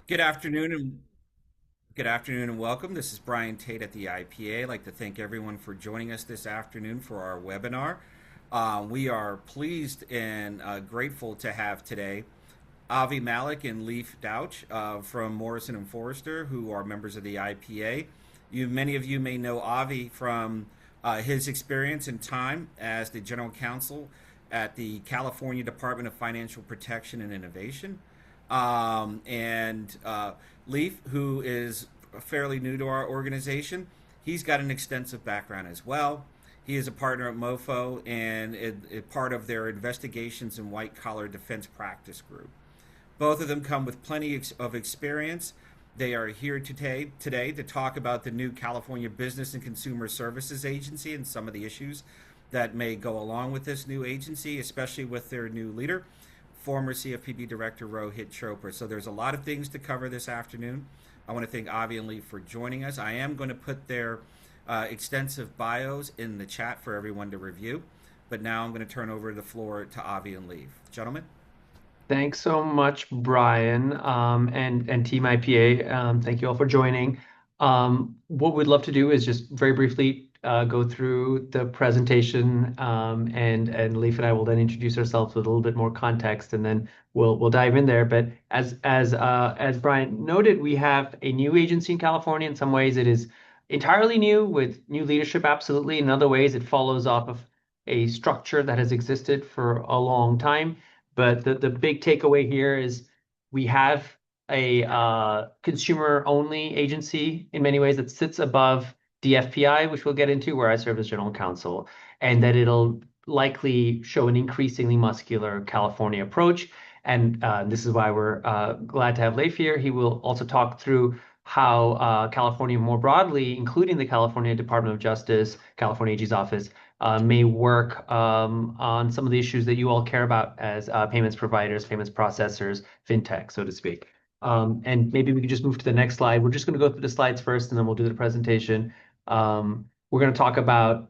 Good afternoon and good afternoon and welcome. This is Brian Tate at the IPA. I'd like to thank everyone for joining us this afternoon for our webinar. We are pleased and grateful to have today Avy Mallik and Leif Dautch from Morrison Forster, who are members of the IPA. Many of you may know Avi from his experience and time as the General Counsel at the California Department of Financial Protection and Innovation. And Leif, who is fairly new to our organization, he's got an extensive background as well. He is a partner at MoFo and part of their investigations and white collar defense practice group. Both of them come with plenty of experience. They are here today to talk about the new California Business and Consumer Services Agency and some of the issues that may go along with this new agency, especially with their new leader, former CFPB Director Rohit Chopra. So there's a lot of things to cover this afternoon. I want to thank Avi and Lee for joining us. I am going to put their extensive bios in the chat for everyone to review. But now I'm going to turn over the floor to Avi and Lee. Gentlemen? Thanks so much, Brian, and Team IPA. Thank you all for joining. What we'd love to do is just very briefly go through the presentation, and Leif and I will then introduce ourselves with a little bit more context, and then we'll dive in there. But as Brian noted, we have a new agency in California. In some ways, it is entirely new with new leadership, absolutely. In other ways, it follows off of a structure that has existed for a long time. But the big takeaway here is we have a consumer-only agency in many ways that sits above DFPI, which we'll get into, where I serve as General Counsel, and that it'll likely show an increasingly muscular California approach. And this is why we're glad to have Leif here. He will also talk through how California more broadly, including the California Department of Justice, California AG's office, may work on some of the issues that you all care about as payments providers, payments processors, fintech, so to speak. And maybe we could just move to the next slide. We're just going to go through the slides first, and then we'll do the presentation. We're going to talk about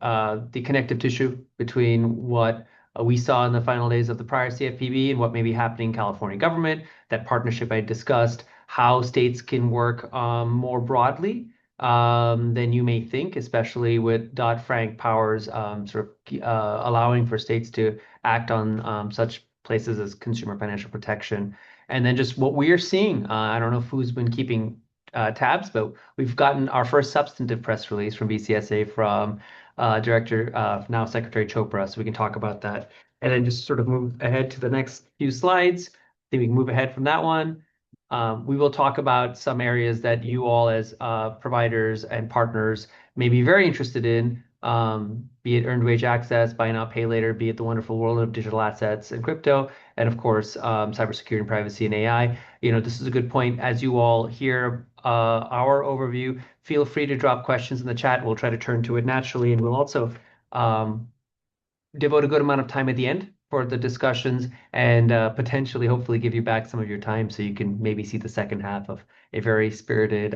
the connective tissue between what we saw in the final days of the prior CFPB and what may be happening in California government, that partnership I discussed, how states can work more broadly than you may think, especially with Dodd-Frank powers allowing for states to act on such places as consumer financial protection. And then just what we are seeing. I don't know who's been keeping tabs, but we've gotten our first substantive press release from BCSA from Director, now Secretary Chopra, so we can talk about that. And then just sort of move ahead to the next few slides. I think we can move ahead from that one. We will talk about some areas that you all as providers and partners may be very interested in, be it earned wage access, buy now, pay later, be it the wonderful world of digital assets and crypto, and of course, cybersecurity and privacy and AI. This is a good point. As you all hear our overview, feel free to drop questions in the chat. We'll try to turn to it naturally, and we'll also devote a good amount of time at the end for the discussions and potentially, hopefully, give you back some of your time so you can maybe see the second half of a very spirited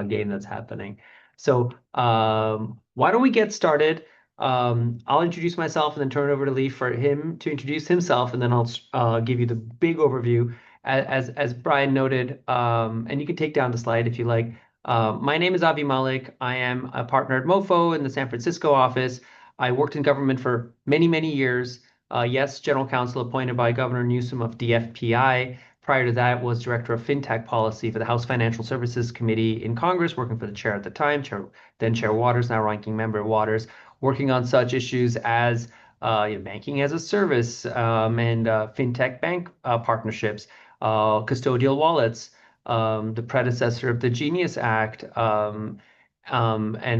game that's happening. So why don't we get started? I'll introduce myself and then turn it over to Lee for him to introduce himself, and then I'll give you the big overview. As Brian noted, and you can take down the slide if you like. My name is Avy Mallik. I am a partner at MoFo in the San Francisco office. I worked in government for many, many years. Yes, General Counsel appointed by Governor Newsom of DFPI. Prior to that, was Director of Fintech Policy for the House Financial Services Committee in Congress, working for the chair at the time, then Chair Waters, now ranking member Waters, working on such issues as banking as a service and fintech bank partnerships, custodial wallets, the predecessor of the Genius Act, and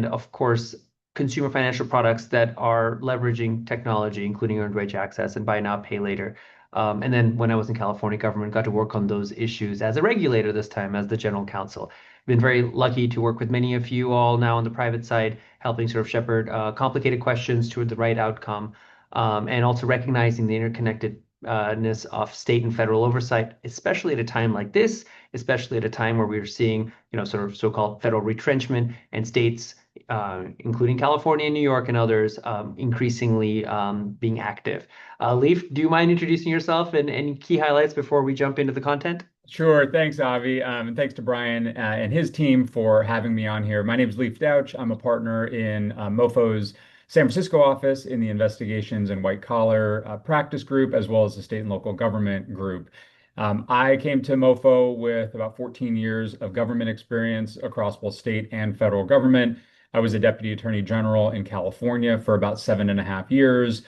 of course, consumer financial products that are leveraging technology, including earned wage access and buy now, pay later. And then when I was in California government, got to work on those issues as a regulator this time as the General Counsel. Been very lucky to work with many of you all now on the private side, helping sort of shepherd complicated questions toward the right outcome, and also recognizing the interconnectedness of state and federal oversight, especially at a time like this, especially at a time where we're seeing, sort of so-called federal retrenchment and states, including California and New York and others, increasingly being active. Leif, do you mind introducing yourself and any key highlights before we jump into the content? Sure. Thanks, Avi. And thanks to Brian and his team for having me on here. My name is Leif Dautch. I'm a partner in MoFo's San Francisco office in the investigations and white collar practice group, as well as the state and local government group. I came to MoFo with about 14 years of government experience across both state and federal government. I was a deputy attorney general in California for about 7.5 years,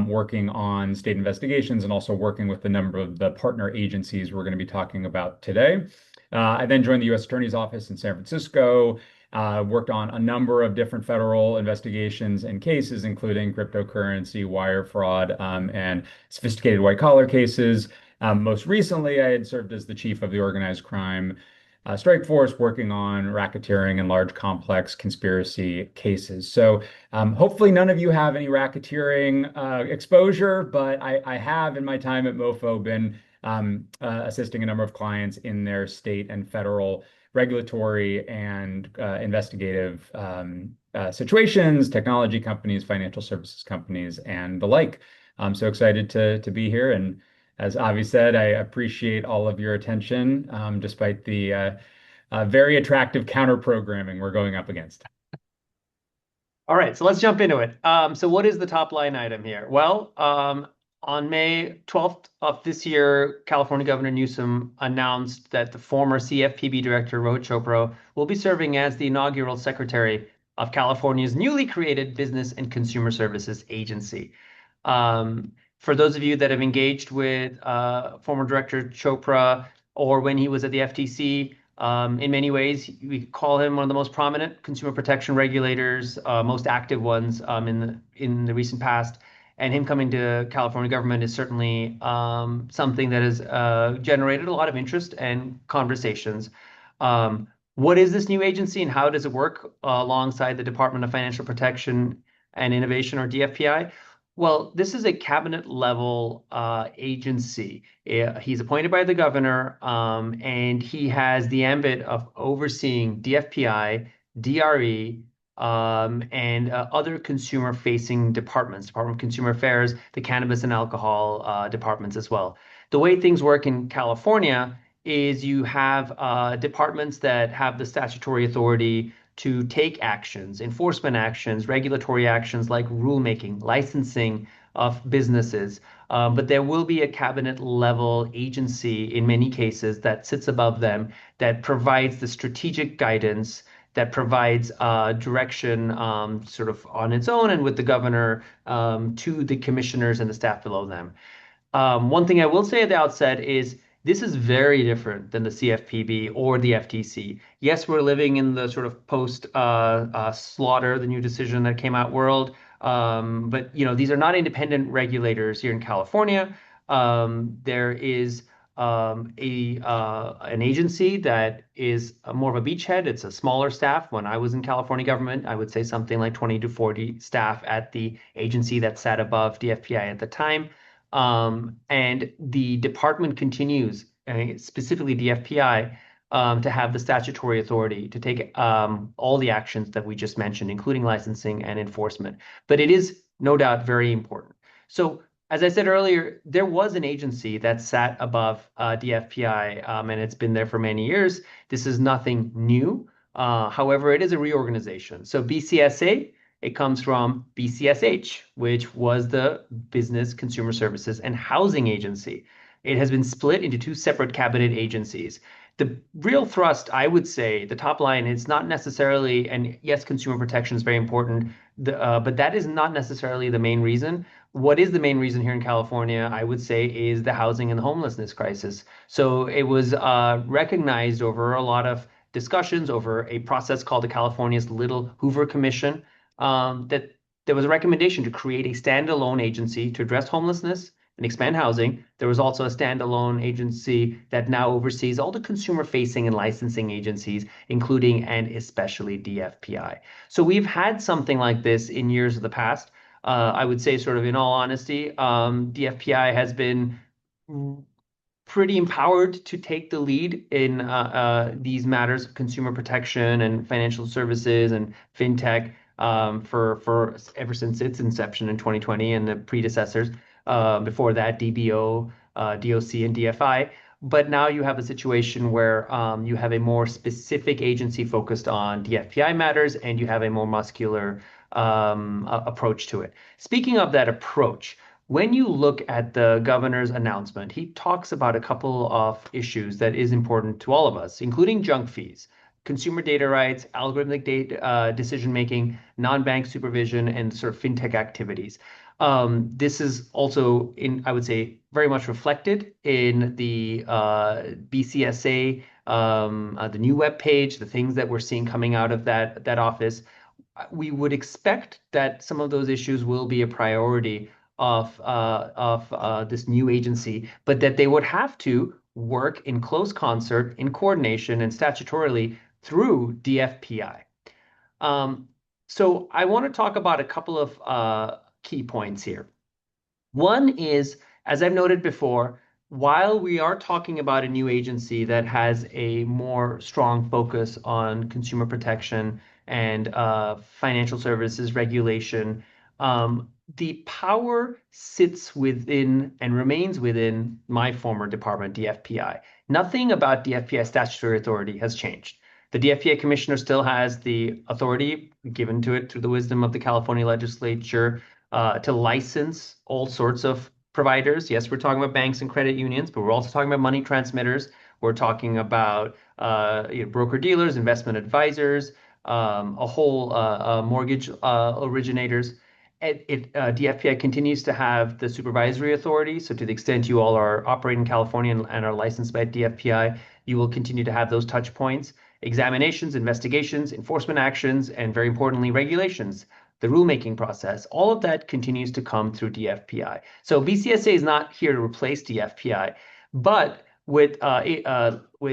working on state investigations and also working with a number of the partner agencies we're going to be talking about today. I then joined the U.S. Attorney's Office in San Francisco, worked on a number of different federal investigations and cases, including cryptocurrency, wire fraud, and sophisticated white collar cases. Most recently, I had served as the chief of the organized crime strike force, working on racketeering and large complex conspiracy cases. So hopefully none of you have any racketeering exposure, but I have in my time at MoFo been assisting a number of clients in their state and federal regulatory and investigative situations, technology companies, financial services companies, and the like. I'm so excited to be here. And as Avi said, I appreciate all of your attention, despite the very attractive counter programming we're going up against. All right, so let's jump into it. So what is the top line item here? Well, on May 12th of this year, California Governor Newsom announced that the former CFPB director, Rohit Chopra, will be serving as the inaugural secretary of California's newly created Business and Consumer Services Agency. For those of you that have engaged with former Director Chopra or when he was at the FTC, in many ways, we call him one of the most prominent consumer protection regulators, most active ones in the recent past. And him coming to California government is certainly something that has generated a lot of interest and conversations. What is this new agency and how does it work alongside the Department of Financial Protection and Innovation, or DFPI? Well, this is a cabinet level agency. He's appointed by the governor, and he has the ambit of overseeing DFPI, DRE, and other consumer-facing departments, Department of Consumer Affairs, the cannabis and alcohol departments as well. The way things work in California is you have departments that have the statutory authority to take actions, enforcement actions, regulatory actions like rulemaking, licensing of businesses. But there will be a cabinet level agency in many cases that sits above them that provides the strategic guidance, that provides direction sort of on its own and with the governor to the commissioners and the staff below them. One thing I will say at the outset is this is very different than the CFPB or the FTC. Yes, we're living in the sort of post slaughter, the new decision that came out world. But these are not independent regulators here in California. There is an agency that is more of a beachhead. It's a smaller staff. When I was in California government, I would say something like 20 to 40 staff at the agency that sat above DFPI at the time. And the department continues, specifically DFPI, to have the statutory authority to take all the actions that we just mentioned, including licensing and enforcement. But it is no doubt very important. So, as I said earlier, there was an agency that sat above DFPI, and it's been there for many years. This is nothing new. However, it is a reorganization. So BCSA, it comes from BCSH, which was the Business, Consumer Services, and Housing Agency. It has been split into two separate cabinet agencies. The real thrust, I would say, the top line is not necessarily, and yes, consumer protection is very important, but that is not necessarily the main reason. What is the main reason here in California, I would say, is the housing and the homelessness crisis. So it was recognized over a lot of discussions over a process called the California's Little Hoover Commission, that there was a recommendation to create a standalone agency to address homelessness and expand housing. There was also a standalone agency that now oversees all the consumer-facing and licensing agencies, including and especially DFPI. So we've had something like this in years of the past. I would say, sort of in all honesty, DFPI has been pretty empowered to take the lead in these matters of consumer protection and financial services and fintech for ever since its inception in 2020 and the predecessors. Before that, DBO, DOC, and DFI. But now you have a situation where you have a more specific agency focused on DFPI matters, and you have a more muscular approach to it. Speaking of that approach, when you look at the governor's announcement, he talks about a couple of issues that is important to all of us, including junk fees, consumer data rights, algorithmic data decision making, non-bank supervision, and sort of fintech activities. This is also I would say, very much reflected in the BCSA, the new web page, the things that we're seeing coming out of that office. We would expect that some of those issues will be a priority of this new agency, but that they would have to work in close concert, in coordination, and statutorily through DFPI. So I want to talk about a couple of key points here. One is, as I've noted before, while we are talking about a new agency that has a more strong focus on consumer protection and financial services regulation, the power sits within and remains within my former department, DFPI. Nothing about DFPI statutory authority has changed. The DFPI commissioner still has the authority given to it through the wisdom of the California legislature to license all sorts of providers. Yes, we're talking about banks and credit unions, but we're also talking about money transmitters. We're talking about broker-dealers, investment advisors, a whole mortgage originators. DFPI continues to have the supervisory authority. So to the extent you all are operating in California and are licensed by DFPI, you will continue to have those touch points, examinations, investigations, enforcement actions, and very importantly, regulations. The rulemaking process, all of that continues to come through DFPI. So BCSA is not here to replace DFPI, but with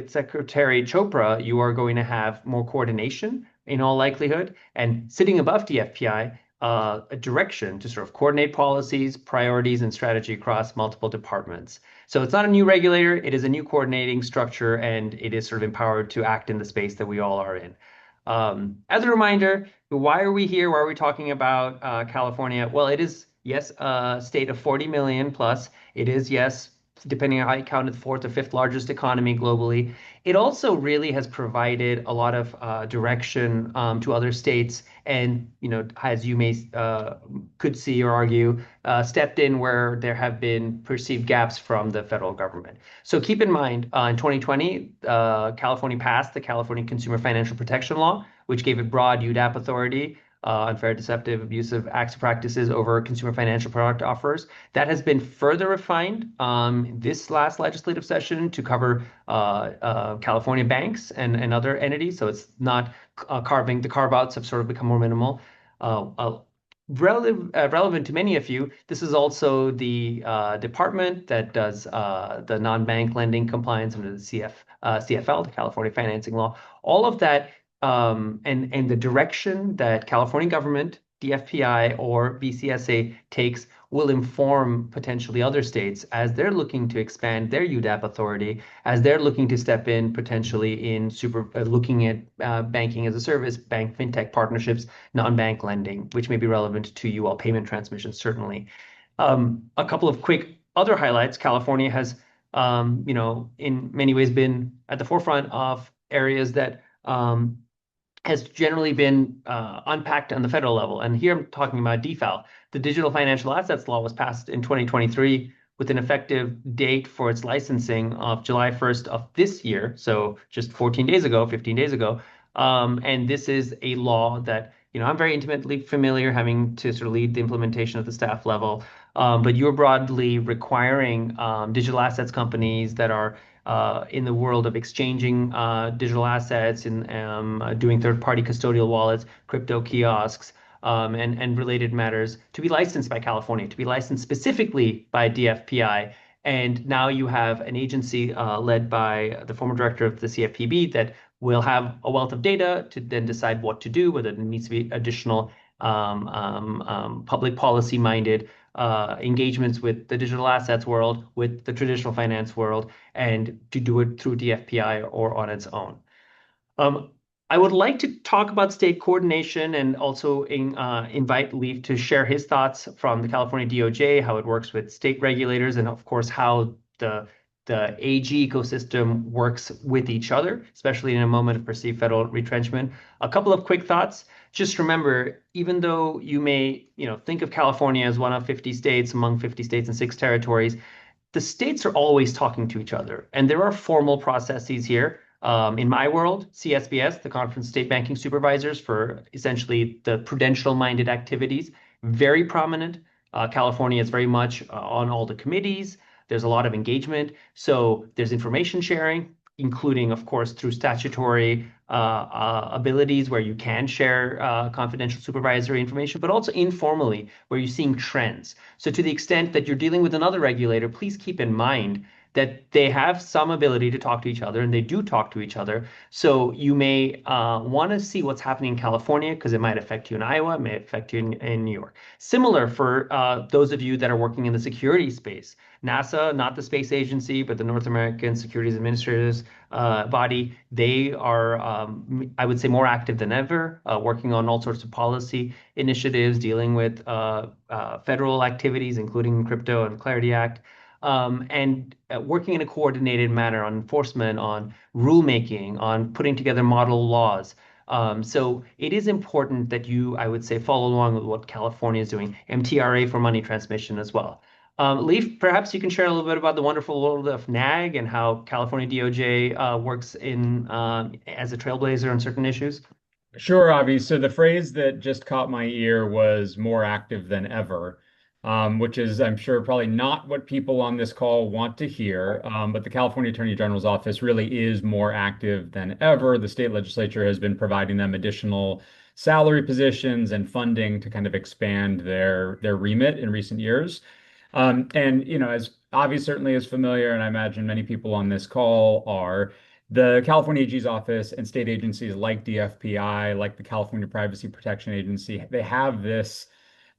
Secretary Chopra, you are going to have more coordination in all likelihood, and sitting above DFPI, a direction to sort of coordinate policies, priorities, and strategy across multiple departments. So it's not a new regulator, it is a new coordinating structure, and it is sort of empowered to act in the space that we all are in. As a reminder, why are we here? Why are we talking about California? Well, it is, yes, a state of 40 million plus. It is, yes, depending on how you count it, the fourth or fifth largest economy globally. It also really has provided a lot of direction to other states, and as you may could see or argue, stepped in where there have been perceived gaps from the federal government. So keep in mind, in 2020, California passed the California Consumer Financial Protection Law, which gave it broad UDAP authority, unfair, deceptive, abusive acts or practices over consumer financial product offers. That has been further refined this last legislative session to cover California banks and other entities. So it's not carving, the carve-outs have sort of become more minimal. Relevant to many of you, this is also the department that does the non-bank lending compliance under the CFL, the California Financing Law. All of that and the direction that California government, DFPI, or BCSA takes will inform potentially other states as they're looking to expand their UDAP authority, as they're looking to step in potentially in looking at banking as a service, bank fintech partnerships, non-bank lending, which may be relevant to you all, payment transmissions, certainly. A couple of quick other highlights. California has, in many ways been at the forefront of areas that has generally been unpacked on the federal level. And here I'm talking about DFAL. The Digital Financial Assets Law was passed in 2023 with an effective date for its licensing of July 1st of this year. So just 15 days ago. And this is a law that, I'm very intimately familiar, having to sort of lead the implementation at the staff level. But you're broadly requiring digital assets companies that are in the world of exchanging digital assets and doing third-party custodial wallets, crypto kiosks, and related matters to be licensed by California, to be licensed specifically by DFPI. And now you have an agency led by the former director of the CFPB that will have a wealth of data to then decide what to do, whether it needs to be additional public policy-minded engagements with the digital assets world, with the traditional finance world, and to do it through DFPI or on its own. I would like to talk about state coordination and also invite Leif to share his thoughts from the California DOJ, how it works with state regulators, and of course how the the AG ecosystem works with each other, especially in a moment of perceived federal retrenchment. A couple of quick thoughts. Just remember, even though you may, think of California as one of 50 states among 50 states and 6 territories, the states are always talking to each other, and there are formal processes here. In my world, CSBS, the Conference of State Banking Supervisors, for essentially the prudential-minded activities, very prominent. California is very much on all the committees. There's a lot of engagement. So there's information sharing, including, of course, through statutory abilities where you can share confidential supervisory information, but also informally where you're seeing trends. So to the extent that you're dealing with another regulator, please keep in mind that they have some ability to talk to each other, and they do talk to each other. So you may want to see what's happening in California because it might affect you in Iowa, it may affect you in New York. Similar for those of you that are working in the security space. NASA, not the space agency, but the North American Securities Administrators body, they are, I would say, more active than ever, working on all sorts of policy initiatives, dealing with federal activities, including crypto and Clarity Act. And working in a coordinated manner on enforcement, on rulemaking, on putting together model laws. So it is important that you, I would say, follow along with what California is doing, MTRA for money transmission as well. Leif, perhaps you can share a little bit about the wonderful world of NAG and how California DOJ works in as a trailblazer on certain issues. Sure, Avi. So the phrase that just caught my ear was more active than ever, which is, I'm sure, probably not what people on this call want to hear. But the California Attorney General's office really is more active than ever. The state legislature has been providing them additional salary positions and funding to kind of expand their remit in recent years. And as Avi certainly is familiar, and I imagine many people on this call are, the California AG's office and state agencies like DFPI, like the California Privacy Protection Agency, they have this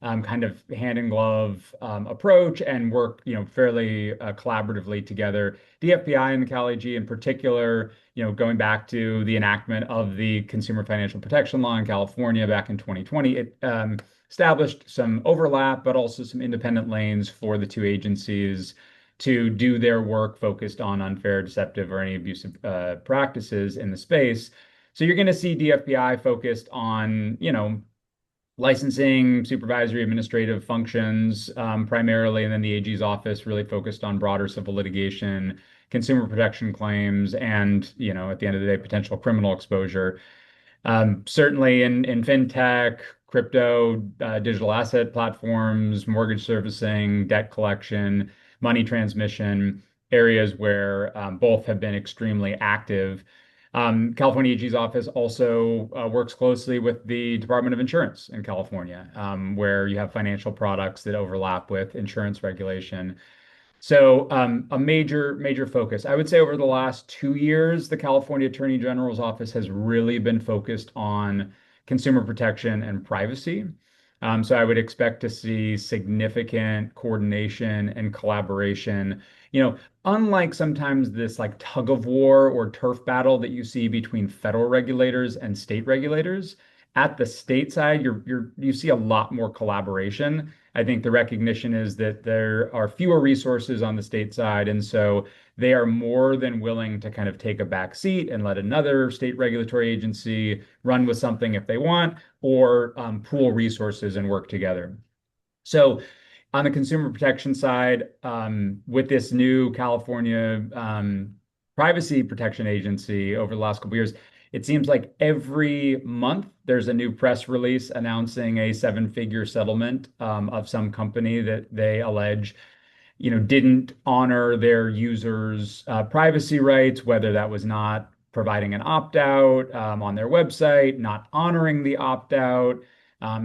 kind of hand in glove approach and work, fairly collaboratively together. DFPI and the Cal AG in particular, going back to the enactment of the Consumer Financial Protection Law in California back in 2020, it established some overlap, but also some independent lanes for the two agencies to do their work focused on unfair, deceptive, or any abusive practices in the space. So you're going to see DFPI focused on, licensing, supervisory, administrative functions primarily, and then the AG's office really focused on broader civil litigation, consumer protection claims, and, at the end of the day, potential criminal exposure. Certainly in fintech, crypto, digital asset platforms, mortgage servicing, debt collection, money transmission, areas where both have been extremely active. California AG's office also works closely with the Department of Insurance in California, where you have financial products that overlap with insurance regulation. So a major focus. I would say over the last 2 years, the California Attorney General's office has really been focused on consumer protection and privacy. So I would expect to see significant coordination and collaboration. Unlike sometimes this like tug of war or turf battle that you see between federal regulators and state regulators, at the state side, you see a lot more collaboration. I think the recognition is that there are fewer resources on the state side, and so they are more than willing to kind of take a back seat and let another state regulatory agency run with something if they want, or pool resources and work together. So on the consumer protection side, with this new California Privacy Protection Agency over the last couple of years, it seems like every month there's a new press release announcing a seven-figure settlement of some company that they allege, didn't honor their users' privacy rights, whether that was not providing an opt-out on their website, not honoring the opt-out,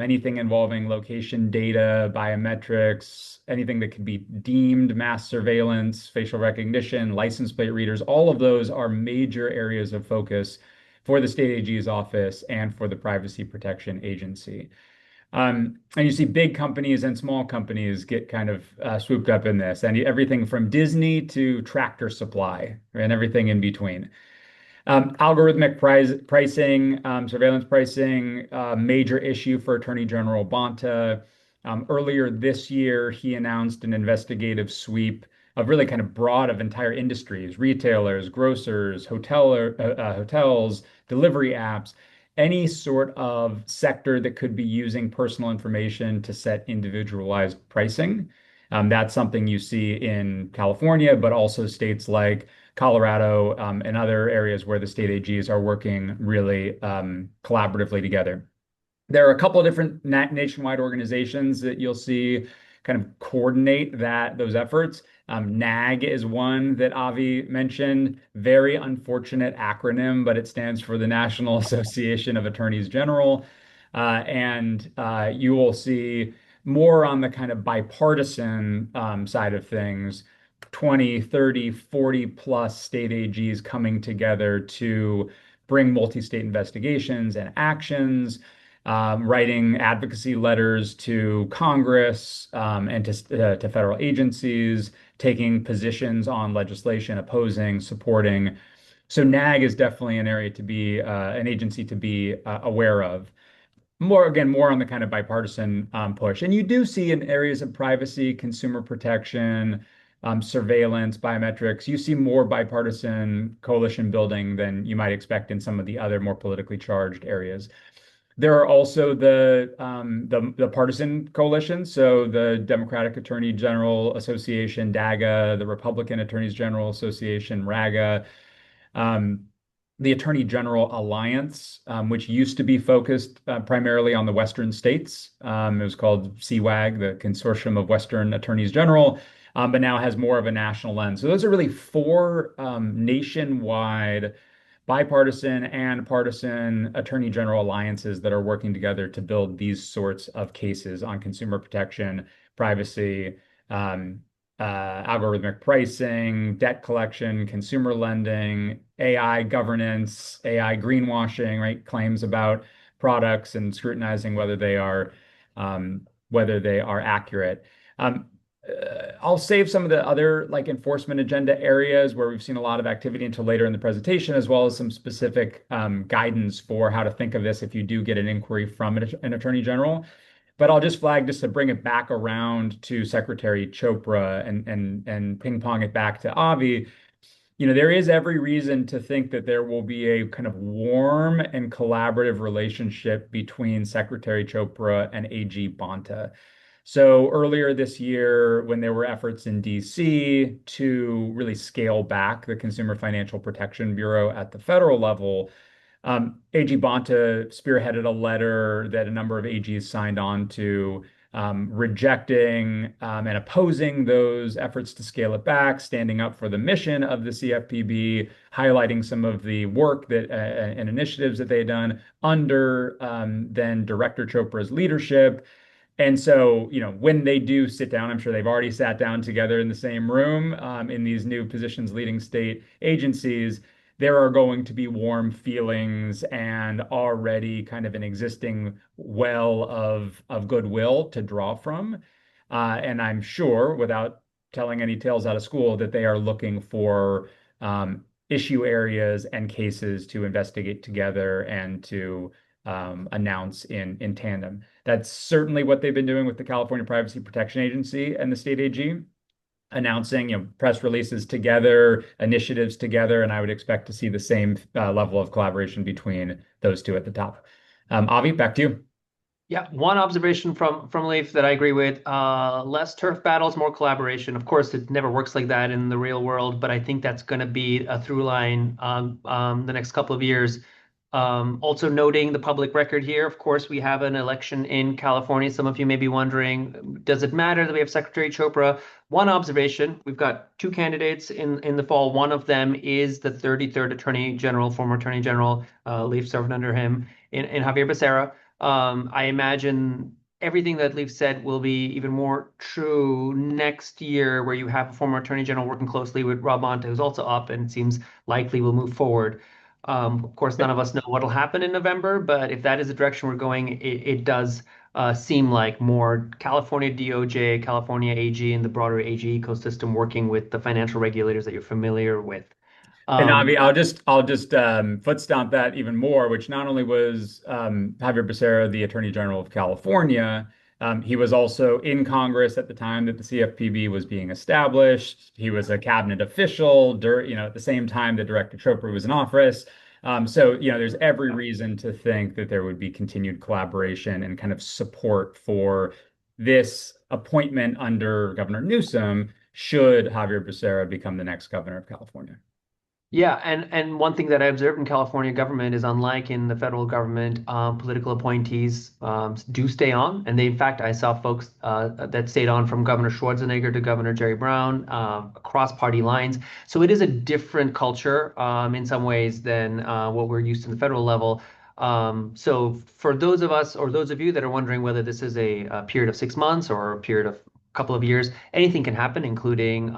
anything involving location data, biometrics, anything that could be deemed mass surveillance, facial recognition, license plate readers. All of those are major areas of focus for the state AG's office and for the Privacy Protection Agency. And you see big companies and small companies get kind of swooped up in this, and everything from Disney to Tractor Supply and everything in between. Algorithmic pricing, surveillance pricing, major issue for Attorney General Bonta. Earlier this year, he announced an investigative sweep of really kind of broad of entire industries, retailers, grocers, hotels, delivery apps, any sort of sector that could be using personal information to set individualized pricing. That's something you see in California, but also states like Colorado, and other areas where the state AGs are working really collaboratively together. There are a couple of different nationwide organizations that you'll see kind of coordinate those efforts. NAG is one that Avi mentioned. Very unfortunate acronym, but it stands for the National Association of Attorneys General. And you will see more on the kind of bipartisan side of things, 20, 30, 40 plus state AGs coming together to bring multi-state investigations and actions, writing advocacy letters to Congress, and to federal agencies, taking positions on legislation, opposing, supporting. So NAG is definitely an area to be an agency to be aware of. More on the kind of bipartisan push. And you do see in areas of privacy, consumer protection, surveillance, biometrics, you see more bipartisan coalition building than you might expect in some of the other more politically charged areas. There are also the partisan coalitions, so the Democratic Attorney General Association, DAGA, the Republican Attorneys General Association, RAGA, um, the Attorney General Alliance, which used to be focused primarily on the Western states. It was called CWAG, the Consortium of Western Attorneys General, but now has more of a national lens. So those are really four nationwide bipartisan and partisan attorney general alliances that are working together to build these sorts of cases on consumer protection, privacy, um, algorithmic pricing, debt collection, consumer lending, AI governance, AI greenwashing, right? Claims about products and scrutinizing whether they are accurate. Um, I'll save some of the other like enforcement agenda areas where we've seen a lot of activity until later in the presentation, as well as some specific guidance for how to think of this if you do get an inquiry from an attorney general. But I'll just flag just to bring it back around to Secretary Chopra and ping pong it back to Avi. There is every reason to think that there will be a kind of warm and collaborative relationship between Secretary Chopra and AG Bonta. So earlier this year, when there were efforts in DC to really scale back the Consumer Financial Protection Bureau at the federal level, AG Bonta spearheaded a letter that a number of AGs signed on to, rejecting and opposing those efforts to scale it back, standing up for the mission of the CFPB, highlighting some of the work that and initiatives that they had done under then Director Chopra's leadership. And so, when they do sit down, I'm sure they've already sat down together in the same room in these new positions leading state agencies. There are going to be warm feelings and already kind of an existing well of goodwill to draw from. And I'm sure, without telling any tales out of school, that they are looking for issue areas and cases to investigate together and to announce in tandem. That's certainly what they've been doing with the California Privacy Protection Agency and the state AG, announcing press releases together, initiatives together, and I would expect to see the same level of collaboration between those two at the top. Avi, back to you. Yeah, one observation from Leif that I agree with: less turf battles, more collaboration. Of course, it never works like that in the real world, but I think that's going to be a through line the next couple of years. Also noting the public record here, of course, we have an election in California. Some of you may be wondering, does it matter that we have Secretary Chopra? One observation: we've got two candidates in the fall. One of them is the 33rd Attorney General, former Attorney General, Leif served under him, in Javier Becerra. I imagine everything that Leif said will be even more true next year, where you have a former Attorney General working closely with Rob Bonta, who's also up and seems likely will move forward. Of course, none of us know what will happen in November, but if that is the direction we're going, it does seem like more California DOJ, California AG, and the broader AG ecosystem working with the financial regulators that you're familiar with. And Avi, I'll just foot stomp that even more, which not only was Javier Becerra the Attorney General of California, He was also in Congress at the time that the CFPB was being established. He was a cabinet official, at the same time that Director Chopra was in office. So, there's every reason to think that there would be continued collaboration and kind of support for this appointment under Governor Newsom should Javier Becerra become the next governor of California. Yeah, and one thing that I observed in California government is unlike in the federal government, political appointees do stay on, and in fact, I saw folks that stayed on from Governor Schwarzenegger to Governor Jerry Brown across party lines. So it is a different culture in some ways than what we're used to in the federal level. So for those of us or those of you that are wondering whether this is a period of 6 months or a period of couple of years, anything can happen, including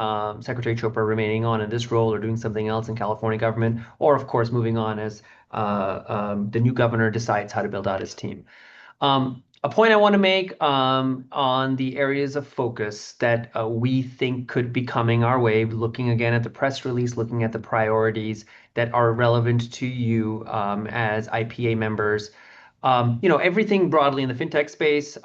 Secretary Chopra remaining on in this role or doing something else in California government, or of course moving on as the new governor decides how to build out his team. A point I want to make on the areas of focus that we think could be coming our way, looking again at the press release, looking at the priorities that are relevant to you as IPA members. Everything broadly in the fintech space,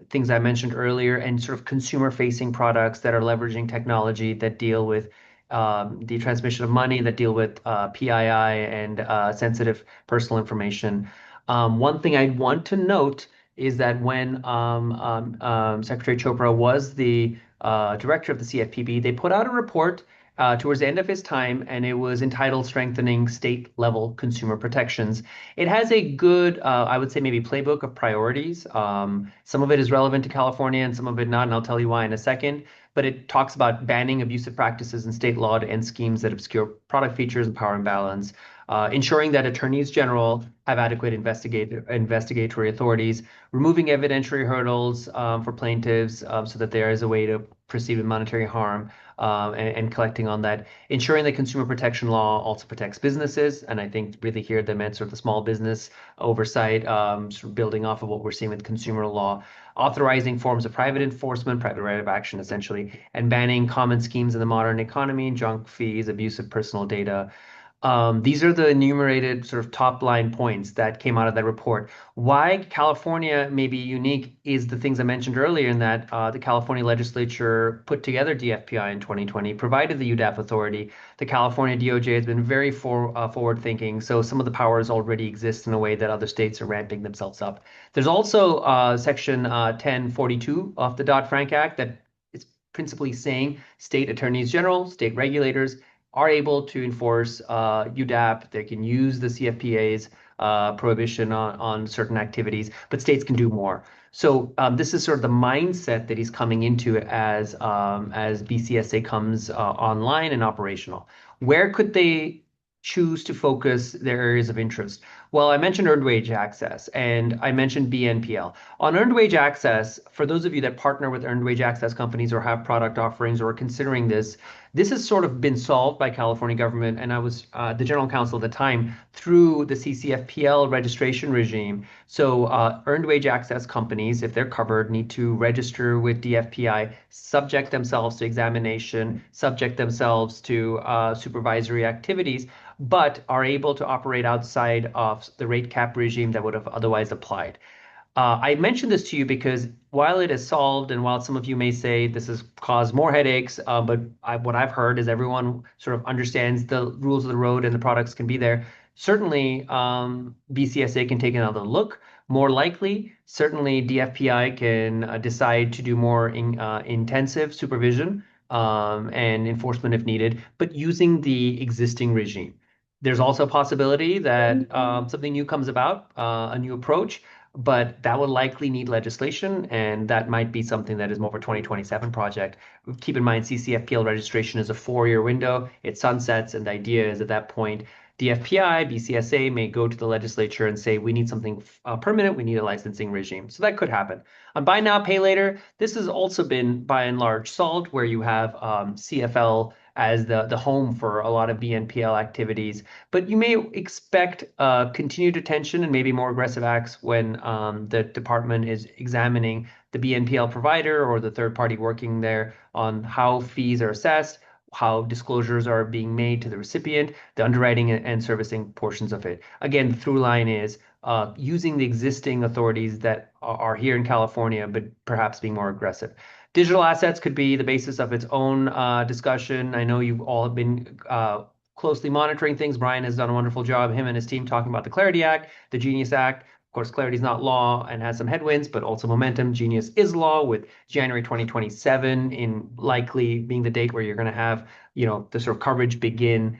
things I mentioned earlier, and sort of consumer-facing products that are leveraging technology that deal with the transmission of money, that deal with PII and sensitive personal information. One thing I'd want to note is that when Secretary Chopra was the director of the CFPB, they put out a report towards the end of his time, and it was entitled Strengthening State Level Consumer Protections. It has a good, I would say, maybe playbook of priorities. Some of it is relevant to California and some of it not, and I'll tell you why in a second. But it talks about banning abusive practices in state law to end schemes that obscure product features and power imbalance, ensuring that attorneys general have adequate investigatory authorities, removing evidentiary hurdles for plaintiffs so that there is a way to proceed with monetary harm, and collecting on that, ensuring that consumer protection law also protects businesses. And I think really here they meant sort of the small business oversight, sort of building off of what we're seeing with consumer law, authorizing forms of private enforcement, private right of action essentially, and banning common schemes in the modern economy, junk fees, abuse of personal data. These are the enumerated sort of top line points that came out of that report. Why California may be unique is the things I mentioned earlier in that the California legislature put together DFPI in 2020, provided the UDAP authority. The California DOJ has been very forward thinking, so some of the powers already exist in a way that other states are ramping themselves up. There's also Section 1042 of the Dodd-Frank Act that is principally saying state attorneys general, state regulators, are able to enforce UDAP. They can use the CFPA's prohibition on certain activities, but states can do more. So this is sort of the mindset that he's coming into as BCSA comes online and operational. Where could they choose to focus their areas of interest? Well, I mentioned earned wage access and I mentioned BNPL. On earned wage access, for those of you that partner with earned wage access companies or have product offerings or are considering this has sort of been solved by California government, and I was the general counsel at the time, through the CCFPL registration regime. So earned wage access companies, if they're covered, need to register with DFPI, subject themselves to examination, subject themselves to supervisory activities, but are able to operate outside of the rate cap regime that would have otherwise applied. I mentioned this to you because while it is solved and while some of you may say this has caused more headaches, but what I've heard is everyone sort of understands the rules of the road and the products can be there. Certainly, BCSA can take another look. More likely, certainly DFPI can decide to do more intensive supervision and enforcement if needed, but using the existing regime. There's also a possibility that something new comes about, a new approach, but that would likely need legislation, and that might be something that is more of a 2027 project. Keep in mind, CCFPL registration is a 4-year window. It sunsets, and the idea is at that point, DFPI, BCSA may go to the legislature and say, we need something permanent, we need a licensing regime. So that could happen. On buy now, pay later, this has also been by and large solved, where you have CFL as the home for a lot of BNPL activities. But you may expect continued attention and maybe more aggressive acts when the department is examining the BNPL provider or the third party working there on how fees are assessed, how disclosures are being made to the recipient, the underwriting and servicing portions of it. Again, the through line is using the existing authorities that are here in California, but perhaps being more aggressive. Digital assets could be the basis of its own discussion. I know you've all been closely monitoring things. Brian has done a wonderful job, him and his team, talking about the Clarity Act, the Genius Act. Of course, Clarity is not law and has some headwinds, but also momentum. Genius is law, with January 2027 in likely being the date where you're going to have, the sort of coverage begin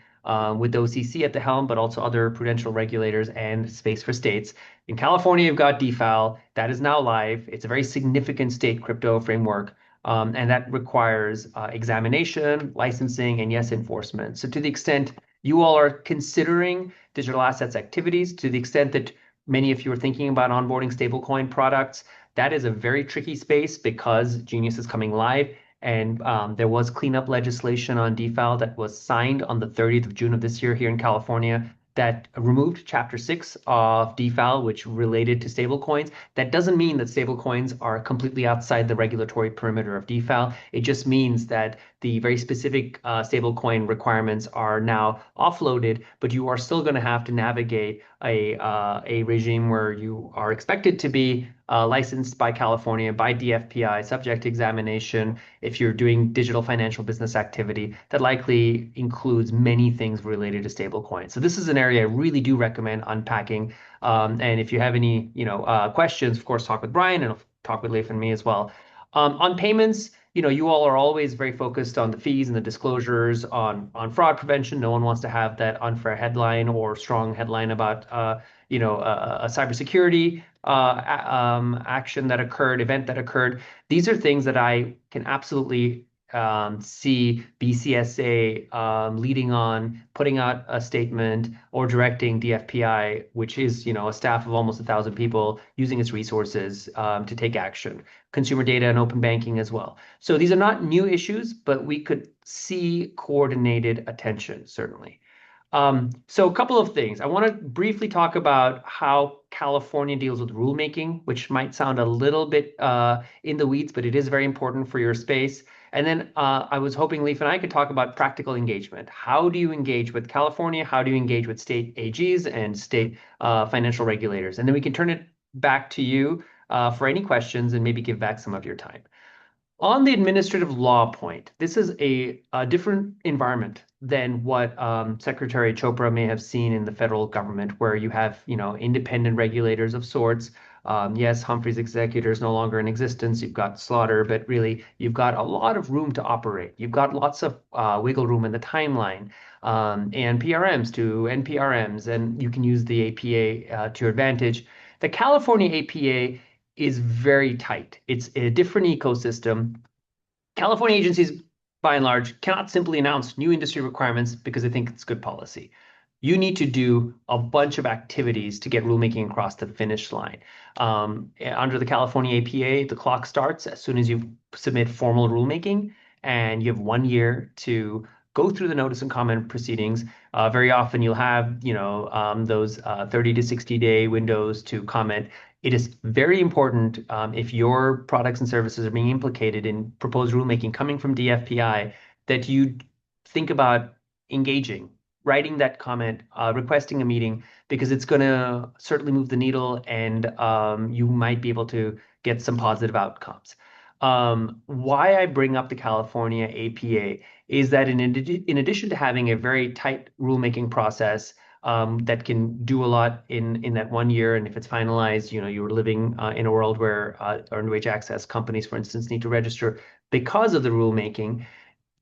with the OCC at the helm, but also other prudential regulators and space for states. In California, you've got DFAL. That is now live. It's a very significant state crypto framework. And that requires examination, licensing, and yes, enforcement. So to the extent you all are considering digital assets activities, to the extent that many of you are thinking about onboarding stablecoin products, that is a very tricky space because Genius is coming live. And there was cleanup legislation on DFAL that was signed on the 30th of June of this year here in California that removed Chapter 6 of DFAL, which related to stablecoins. That doesn't mean that stablecoins are completely outside the regulatory perimeter of DFAL. It just means that the very specific stablecoin requirements are now offloaded, but you are still going to have to navigate a regime where you are expected to be licensed by California, by DFPI, subject to examination. If you're doing digital financial business activity, that likely includes many things related to stablecoins. So this is an area I really do recommend unpacking. And if you have any, questions, of course, talk with Brian and talk with Leif and me as well. On payments, you all are always very focused on the fees and the disclosures on fraud prevention. No one wants to have that unfair headline or strong headline about, a cybersecurity action that occurred, event that occurred. These are things that I can absolutely see BCSA leading on, putting out a statement or directing DFPI, which is, a staff of almost 1,000 people, using its resources to take action. Consumer data and open banking as well. So these are not new issues, but we could see coordinated attention, certainly. So a couple of things. I want to briefly talk about how California deals with rulemaking, which might sound a little bit in the weeds, but it is very important for your space. And then I was hoping Leif and I could talk about practical engagement. How do you engage with California? How do you engage with state AGs and state financial regulators? And then we can turn it back to you for any questions and maybe give back some of your time. On the administrative law point, this is a different environment than what Secretary Chopra may have seen in the federal government, where you have, independent regulators of sorts. Yes, Humphrey's executor is no longer in existence. You've got Slaughter, but really you've got a lot of room to operate. You've got lots of wiggle room in the timeline, and PRMs to NPRMs, and you can use the APA to your advantage. The California APA is very tight. It's a different ecosystem. California agencies, by and large, cannot simply announce new industry requirements because they think it's good policy. You need to do a bunch of activities to get rulemaking across the finish line. Under the California APA, the clock starts as soon as you submit formal rulemaking, and you have 1 year to go through the notice and comment proceedings. Very often you'll have, those 30 to 60-day windows to comment. It is very important if your products and services are being implicated in proposed rulemaking coming from DFPI that you think about engaging, writing that comment, requesting a meeting, because it's going to certainly move the needle, and you might be able to get some positive outcomes. Why I bring up the California APA is that in addition to having a very tight rulemaking process that can do a lot in that 1 year, and if it's finalized, you're living in a world where earned wage access companies, for instance, need to register because of the rulemaking.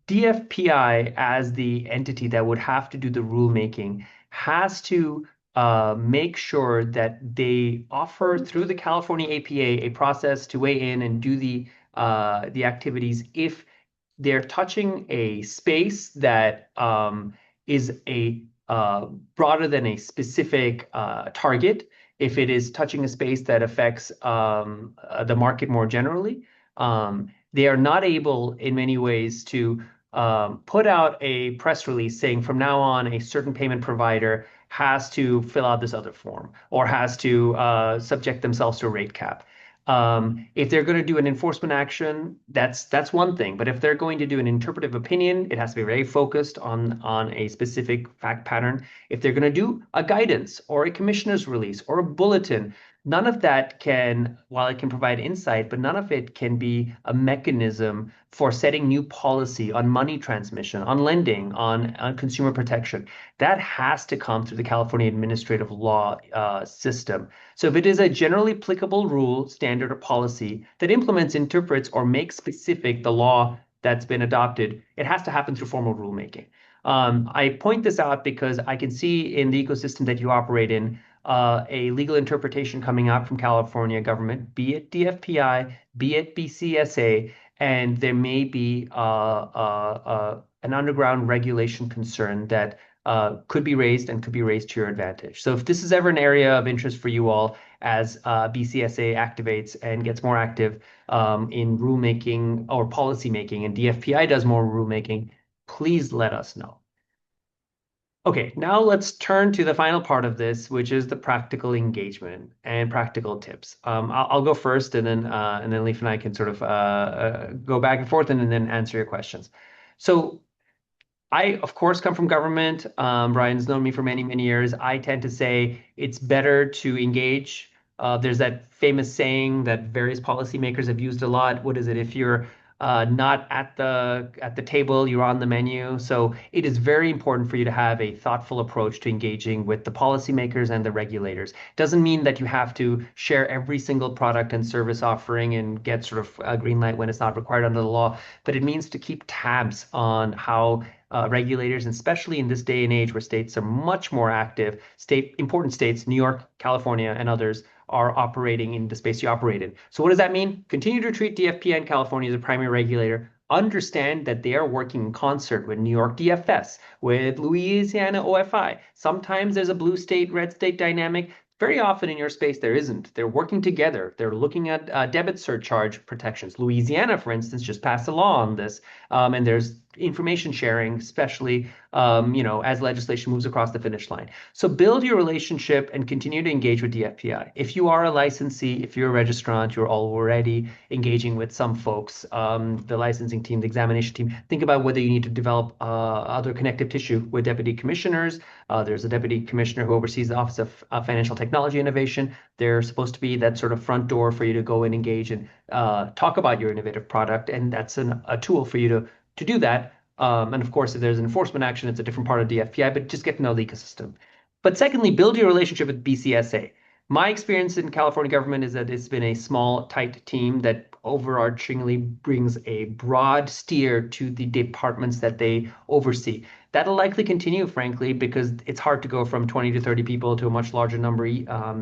DFPI, as the entity that would have to do the rulemaking, has to make sure that they offer through the California APA a process to weigh in and do the activities if they're touching a space that is a broader than a specific target. If it is touching a space that affects the market more generally, they are not able in many ways to put out a press release saying from now on a certain payment provider has to fill out this other form or has to subject themselves to a rate cap. If they're going to do an enforcement action, that's one thing. But if they're going to do an interpretive opinion, it has to be very focused on a specific fact pattern. If they're going to do a guidance or a commissioner's release or a bulletin, none of that can, while it can provide insight, but none of it can be a mechanism for setting new policy on money transmission, on lending, on consumer protection. That has to come through the California administrative law system. So if it is a generally applicable rule, standard, or policy that implements, interprets, or makes specific the law that's been adopted, it has to happen through formal rulemaking. I point this out because I can see in the ecosystem that you operate in a legal interpretation coming out from California government, be it DFPI, be it BCSA, and there may be an underground regulation concern that could be raised and could be raised to your advantage. So if this is ever an area of interest for you all as BCSA activates and gets more active in rulemaking or policy making, and DFPI does more rulemaking, please let us know. Okay, now let's turn to the final part of this, which is the practical engagement and practical tips. I'll go first, and then Leif and I can sort of go back and forth, and then answer your questions. So I, of course, come from government. Brian's known me for many, many years. I tend to say it's better to engage. There's that famous saying that various policymakers have used a lot. What is it? If you're not at the table, you're on the menu. So it is very important for you to have a thoughtful approach to engaging with the policymakers and the regulators. Doesn't mean that you have to share every single product and service offering and get sort of a green light when it's not required under the law, but it means to keep tabs on how regulators, and especially in this day and age where states are much more active, important states, New York, California, and others, are operating in the space you operate in. So what does that mean? Continue to treat DFPI in California as a primary regulator. Understand that they are working in concert with New York DFS, with Louisiana OFI. Sometimes there's a blue state, red state dynamic. Very often in your space, there isn't. They're working together. They're looking at debit surcharge protections. Louisiana, for instance, just passed a law on this, and there's information sharing, especially as legislation moves across the finish line. So build your relationship and continue to engage with DFPI. If you are a licensee, if you're a registrant, you're already engaging with some folks, the licensing team, the examination team. Think about whether you need to develop other connective tissue with deputy commissioners. There's a deputy commissioner who oversees the Office of Financial Technology Innovation. They're supposed to be that sort of front door for you to go and engage and talk about your innovative product, and that's a tool for you to do that. And of course, if there's an enforcement action, it's a different part of DFPI, but just get to know the ecosystem. But secondly, build your relationship with BCSA. My experience in California government is that it's been a small, tight team that overarchingly brings a broad steer to the departments that they oversee. That'll likely continue, frankly, because it's hard to go from 20 to 30 people to a much larger number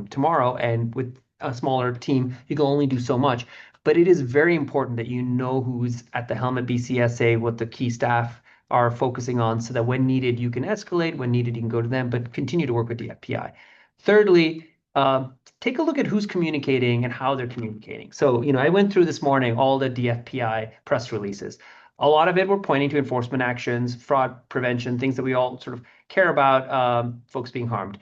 tomorrow. And with a smaller team, you can only do so much. But it is very important that you know who's at the helm at BCSA, what the key staff are focusing on, so that when needed, you can escalate. When needed, you can go to them, but continue to work with DFPI. Thirdly, take a look at who's communicating and how they're communicating. So, I went through this morning all the DFPI press releases. A lot of it were pointing to enforcement actions, fraud prevention, things that we all sort of care about, folks being harmed.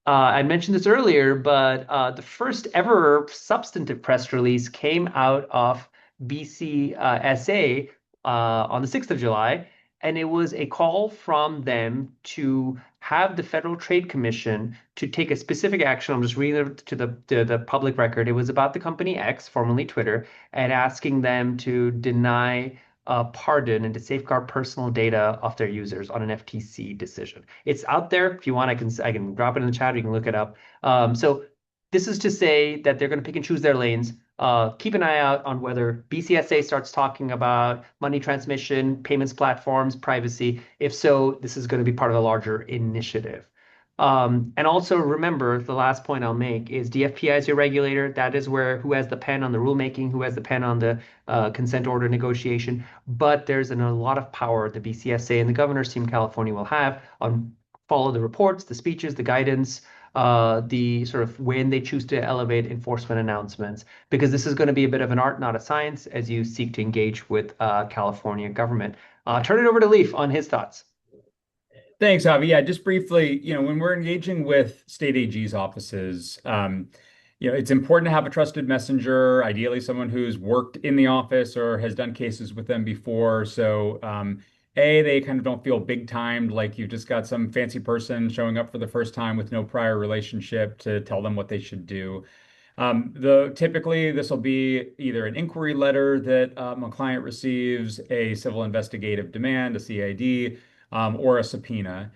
I mentioned this earlier, but the first ever substantive press release came out of BCSA on the 6th of July, and it was a call from them to have the Federal Trade Commission to take a specific action. I'm just reading it to the public record. It was about the company X, formerly Twitter, and asking them to deny pardon and to safeguard personal data of their users on an FTC decision. It's out there. If you want, I can drop it in the chat. You can look it up. So this is to say that they're going to pick and choose their lanes. Keep an eye out on whether BCSA starts talking about money transmission, payments platforms, privacy. If so, this is going to be part of a larger initiative. And also remember, the last point I'll make is DFPI is your regulator. That is who has the pen on the rulemaking, who has the pen on the consent order negotiation. But there's a lot of power the BCSA and the governor's team California will have on follow the reports, the speeches, the guidance, the sort of when they choose to elevate enforcement announcements, because this is going to be a bit of an art, not a science, as you seek to engage with California government. Turn it over to Leif on his thoughts. Thanks, Avy. Yeah, just briefly, when we're engaging with state AG's offices, it's important to have a trusted messenger, ideally someone who's worked in the office or has done cases with them before. So, they kind of don't feel big timed, like you've just got some fancy person showing up for the first time with no prior relationship to tell them what they should do. Typically this will be either an inquiry letter that a client receives, a civil investigative demand, a CID, or a subpoena.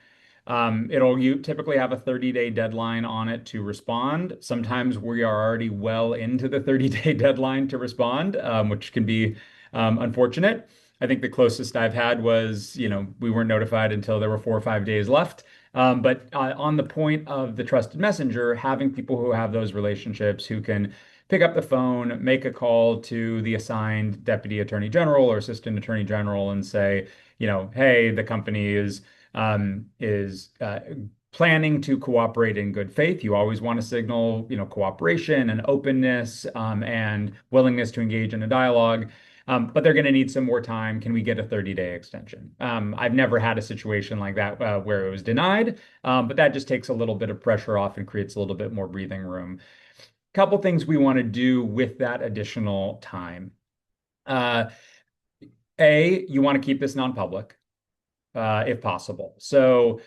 You typically have a 30-day deadline on it to respond. Sometimes we are already well into the 30-day deadline to respond, which can be unfortunate. I think the closest I've had was, we weren't notified until there were 4 or 5 days left. But on the point of the trusted messenger, having people who have those relationships who can pick up the phone, make a call to the assigned deputy attorney general or assistant attorney general and say, hey, the company is planning to cooperate in good faith. You always want to signal, cooperation and openness, and willingness to engage in a dialogue. But they're going to need some more time. Can we get a 30-day extension? I've never had a situation like that where it was denied, but that just takes a little bit of pressure off and creates a little bit more breathing room. Couple things we want to do with that additional time. You want to keep this non-public, if possible. So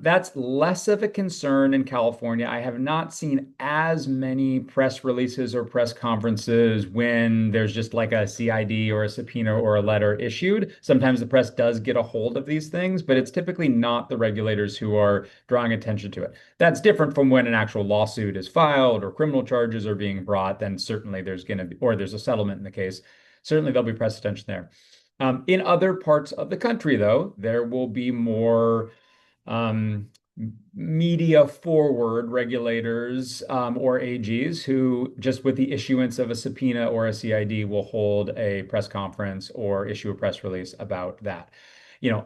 that's less of a concern in California. I have not seen as many press releases or press conferences when there's just like a CID or a subpoena or a letter issued. Sometimes the press does get a hold of these things, but it's typically not the regulators who are drawing attention to it. That's different from when an actual lawsuit is filed or criminal charges are being brought. Then certainly there's going to be, or there's a settlement in the case. Certainly there'll be press attention there. In other parts of the country, though, there will be more media forward regulators or AGs who, just with the issuance of a subpoena or a CID, will hold a press conference or issue a press release about that.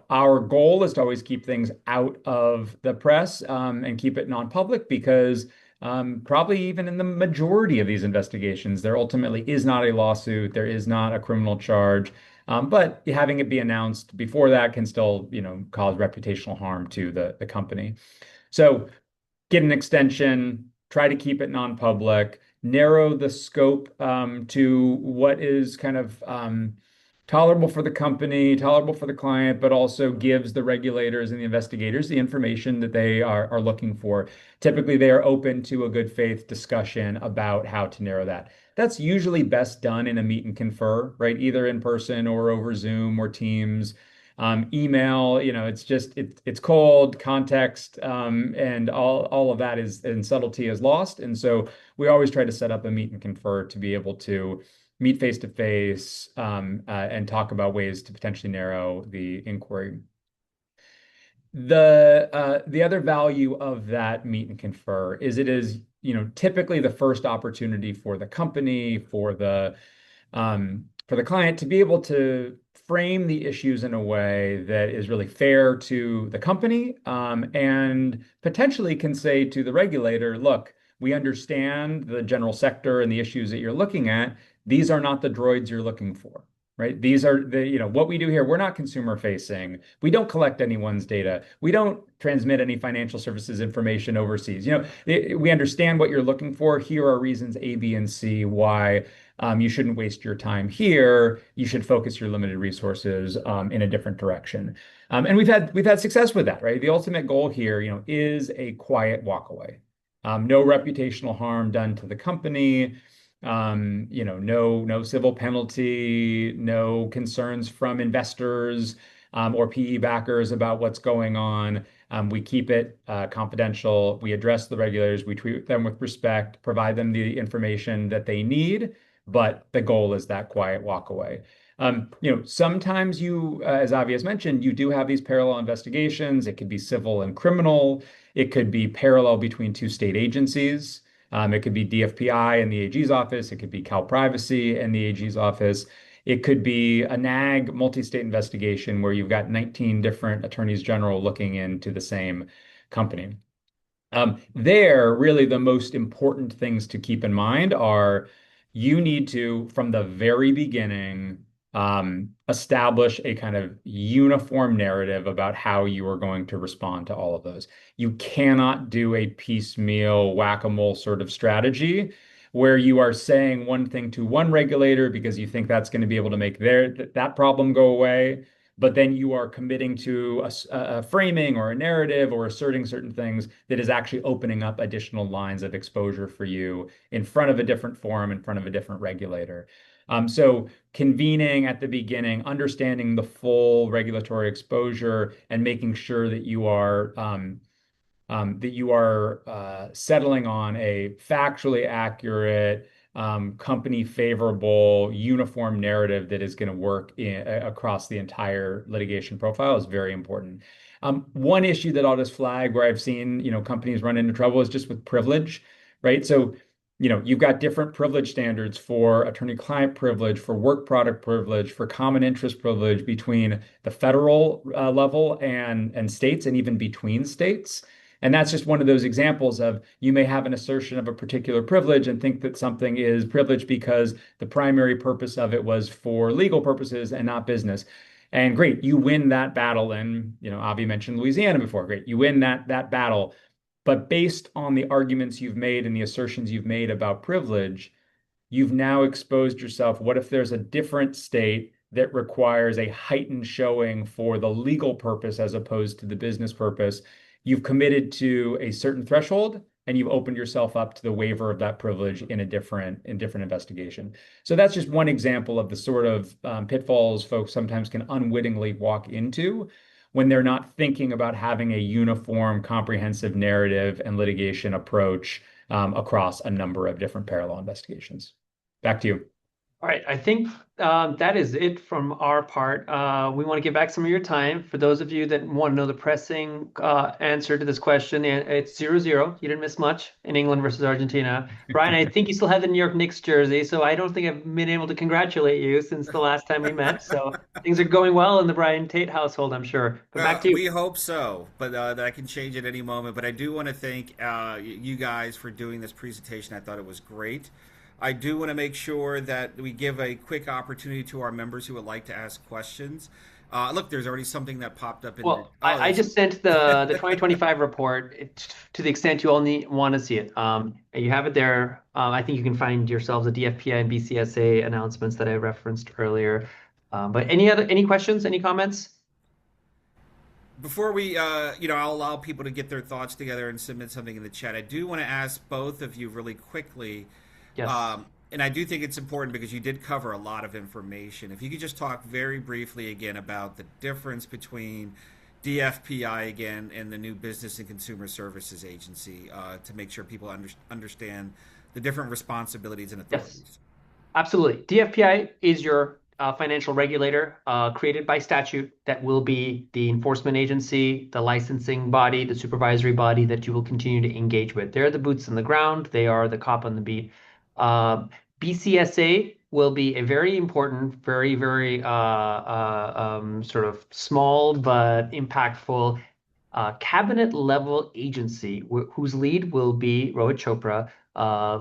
Our goal is to always keep things out of the press and keep it non-public because probably even in the majority of these investigations, there ultimately is not a lawsuit, there is not a criminal charge. But having it be announced before that can still, cause reputational harm to the company. So get an extension, try to keep it non-public, narrow the scope to what is kind of tolerable for the company, tolerable for the client, but also gives the regulators and the investigators the information that they are looking for. Typically, they are open to a good faith discussion about how to narrow that. That's usually best done in a meet and confer, right? Either in person or over Zoom or Teams. Email, it's cold, context, and all of that and subtlety is lost. And so we always try to set up a meet and confer to be able to meet face to face and talk about ways to potentially narrow the inquiry. The other value of that meet and confer is it is typically the first opportunity for the company, for the client to be able to frame the issues in a way that is really fair to the company, and potentially can say to the regulator, look, we understand the general sector and the issues that you're looking at. These are not the droids you're looking for, right? These are what we do here. We're not consumer facing. We don't collect anyone's data. We don't transmit any financial services information overseas. We understand what you're looking for. Here are reasons A, B, and C why you shouldn't waste your time here. You should focus your limited resources in a different direction. And we've had success with that, right? The ultimate goal here, is a quiet walkaway. No reputational harm done to the company. No civil penalty, no concerns from investors or PE backers about what's going on. We keep it confidential. We address the regulators. We treat them with respect, provide them the information that they need, but the goal is that quiet walkaway. Sometimes as Avy has mentioned, you do have these parallel investigations. It could be civil and criminal. It could be parallel between two state agencies. It could be DFPI in the AG's office. It could be Cal Privacy in the AG's office. It could be a NAG multi-state investigation where you've got 19 different attorneys general looking into the same company. Really the most important things to keep in mind are you need to, from the very beginning, establish a kind of uniform narrative about how you are going to respond to all of those. You cannot do a piecemeal whack-a-mole sort of strategy where you are saying one thing to one regulator because you think that's going to be able to make that problem go away, but then you are committing to a framing or a narrative or asserting certain things that is actually opening up additional lines of exposure for you in front of a different forum, in front of a different regulator. So convening at the beginning, understanding the full regulatory exposure, and making sure that you are settling on a factually accurate, company favorable, uniform narrative that is going to work across the entire litigation profile is very important. One issue that I'll just flag where I've seen, companies run into trouble is just with privilege, right? So, you've got different privilege standards for attorney-client privilege, for work product privilege, for common interest privilege between the federal level and states, and even between states. And that's just one of those examples of you may have an assertion of a particular privilege and think that something is privileged because the primary purpose of it was for legal purposes and not business. And great, you win that battle. And, Avi mentioned Louisiana before. Great, you win that battle. But based on the arguments you've made and the assertions you've made about privilege, you've now exposed yourself. What if there's a different state that requires a heightened showing for the legal purpose as opposed to the business purpose? You've committed to a certain threshold and you've opened yourself up to the waiver of that privilege in a different investigation. So that's just one example of the sort of pitfalls folks sometimes can unwittingly walk into when they're not thinking about having a uniform, comprehensive narrative and litigation approach across a number of different parallel investigations. Back to you. All right, I think that is it from our part. We want to give back some of your time. For those of you that want to know the pressing answer to this question, it's 0-0. You didn't miss much in England versus Argentina. Brian, I think you still have the New York Knicks jersey, so I don't think I've been able to congratulate you since the last time we met. So things are going well in the Brian Tate household, I'm sure. But back to you. We hope so, but that can change at any moment. But I do want to thank you guys for doing this presentation. I thought it was great. I do want to make sure that we give a quick opportunity to our members who would like to ask questions. Look, there's already something that popped up in I just sent the 2025 report to the extent you all want to see it. You have it there. I think you can find yourselves the DFPI and BCSA announcements that I referenced earlier. But any questions, any comments? Before we, I'll allow people to get their thoughts together and submit something in the chat. I do want to ask both of you really quickly. Yes. And I do think it's important because you did cover a lot of information. If you could just talk very briefly again about the difference between DFPI again and the new Business and Consumer Services Agency to make sure people understand the different responsibilities and authorities. Yes, absolutely. DFPI is your financial regulator created by statute that will be the enforcement agency, the licensing body, the supervisory body that you will continue to engage with. They're the boots on the ground. They are the cop on the beat. BCSA will be a very important, very, very sort of small but impactful cabinet level agency whose lead will be Rohit Chopra,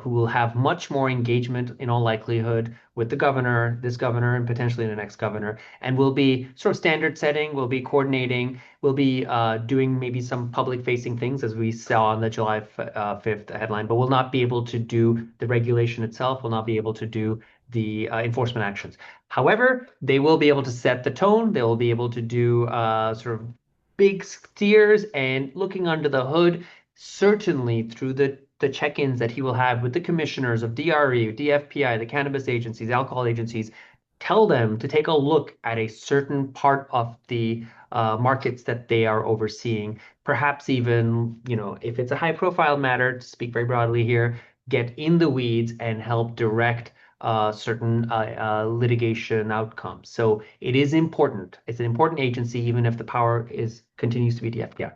who will have much more engagement in all likelihood with the governor, this governor, and potentially the next governor, and will be sort of standard setting, will be coordinating, will be doing maybe some public facing things as we saw on the July 5th headline, but will not be able to do the regulation itself, will not be able to do the enforcement actions. However, they will be able to set the tone, they will be able to do sort of big steers and looking under the hood, certainly through the check-ins that he will have with the commissioners of DRE, DFPI, the cannabis agencies, alcohol agencies, tell them to take a look at a certain part of the markets that they are overseeing. Perhaps even, if it's a high-profile matter, to speak very broadly here, get in the weeds and help direct certain litigation outcomes. So it is important. It's an important agency, even if the power continues to be DFPI.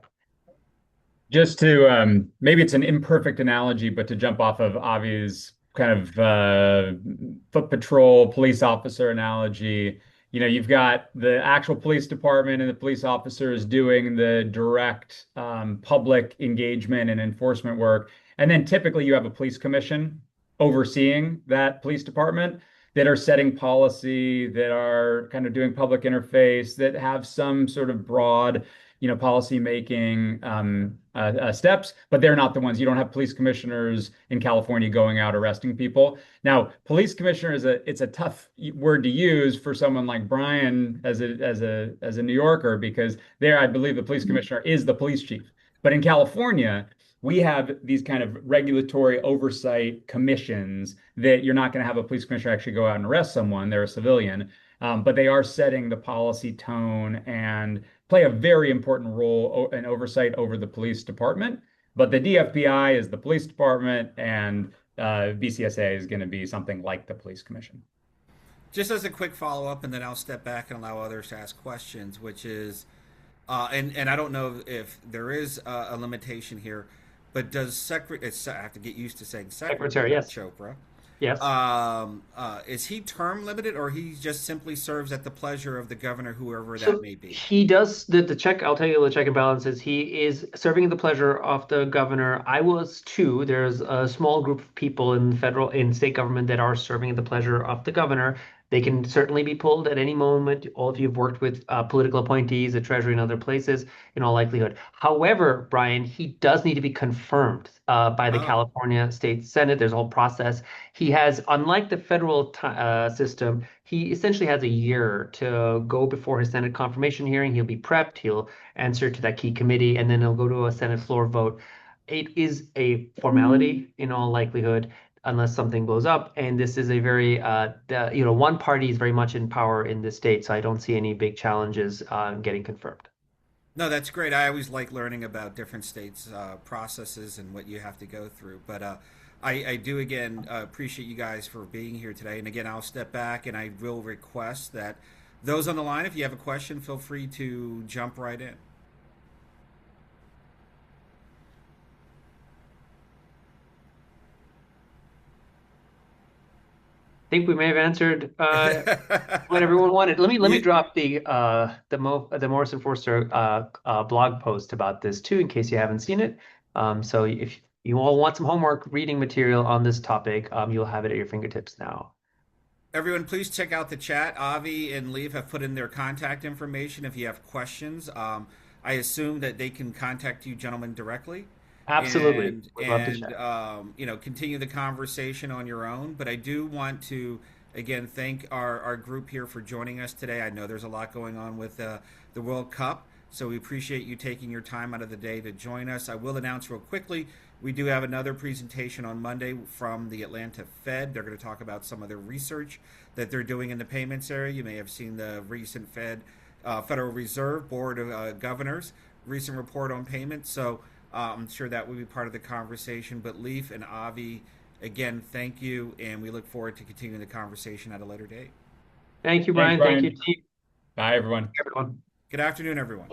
Just to maybe it's an imperfect analogy, but to jump off of Avi's kind of foot patrol police officer analogy, you've got the actual police department and the police officers doing the direct public engagement and enforcement work. And then typically you have a police commission overseeing that police department. that are setting policy, that are kind of doing public interface, that have some sort of broad, policy making steps, but they're not the ones. You don't have police commissioners in California going out arresting people. Now, police commissioner it's a tough word to use for someone like Brian as a New Yorker, because there I believe the police commissioner is the police chief. But in California, we have these kind of regulatory oversight commissions that you're not going to have a police commissioner actually go out and arrest someone. They're a civilian, but they are setting the policy tone and play a very important role in oversight over the police department. But the DFPI is the police department, and BCSA is going to be something like the police commission. Just as a quick follow up, and then I'll step back and allow others to ask questions, which is, and I don't know if there is a limitation here, but does Secretary, I have to get used to saying Secretary yes. Chopra, Yes. is he term limited, or he just simply serves at the pleasure of the governor, whoever So that may be? he does the check. I'll tell you the check and balances. He is serving at the pleasure of the governor. I was too. There's a small group of people in state government that are serving at the pleasure of the governor. They can certainly be pulled at any moment. All of you have worked with political appointees at Treasury and other places, in all likelihood. However, Brian, he does need to be confirmed by the Oh, California State Senate. There's a whole process. He has, unlike the federal system, he essentially has a year to go before his Senate confirmation hearing. He'll be prepped. He'll answer to that key committee, and then he'll go to a Senate floor vote. It is a formality in all likelihood, unless something blows up. And this is a very, one party is very much in power in this state, so I don't see any big challenges getting confirmed. no, that's great. I always like learning about different states' processes and what you have to go through. But I do, again, appreciate you guys for being here today. And again, I'll step back and I will request that those on the line, if you have a question, feel free to jump right in. Think we may have answered what everyone wanted. Let me drop the Morrison Forster blog post about this too, in case you haven't seen it. So if you all want some homework reading material on this topic, you'll have it at your fingertips now. Everyone, please check out the chat. Avi and Leif have put in their contact information if you have questions. I assume that they can contact you gentlemen directly Absolutely. and Would love to chat. continue the conversation on your own. But I do want to again thank our group here for joining us today. I know there's a lot going on with the World Cup, so we appreciate you taking your time out of the day to join us. I will announce real quickly, we do have another presentation on Monday from the Atlanta Fed. They're going to talk about some of their research that they're doing in the payments area. You may have seen the recent Federal Reserve Board of Governors recent report on payments. So I'm sure that will be part of the conversation. But Leif and Avi, again, thank you, and we look forward to continuing the conversation at a later date. Thank you, Thanks, Brian. Thank you, Brian. team. Bye, everyone. Everyone. Good afternoon, everyone.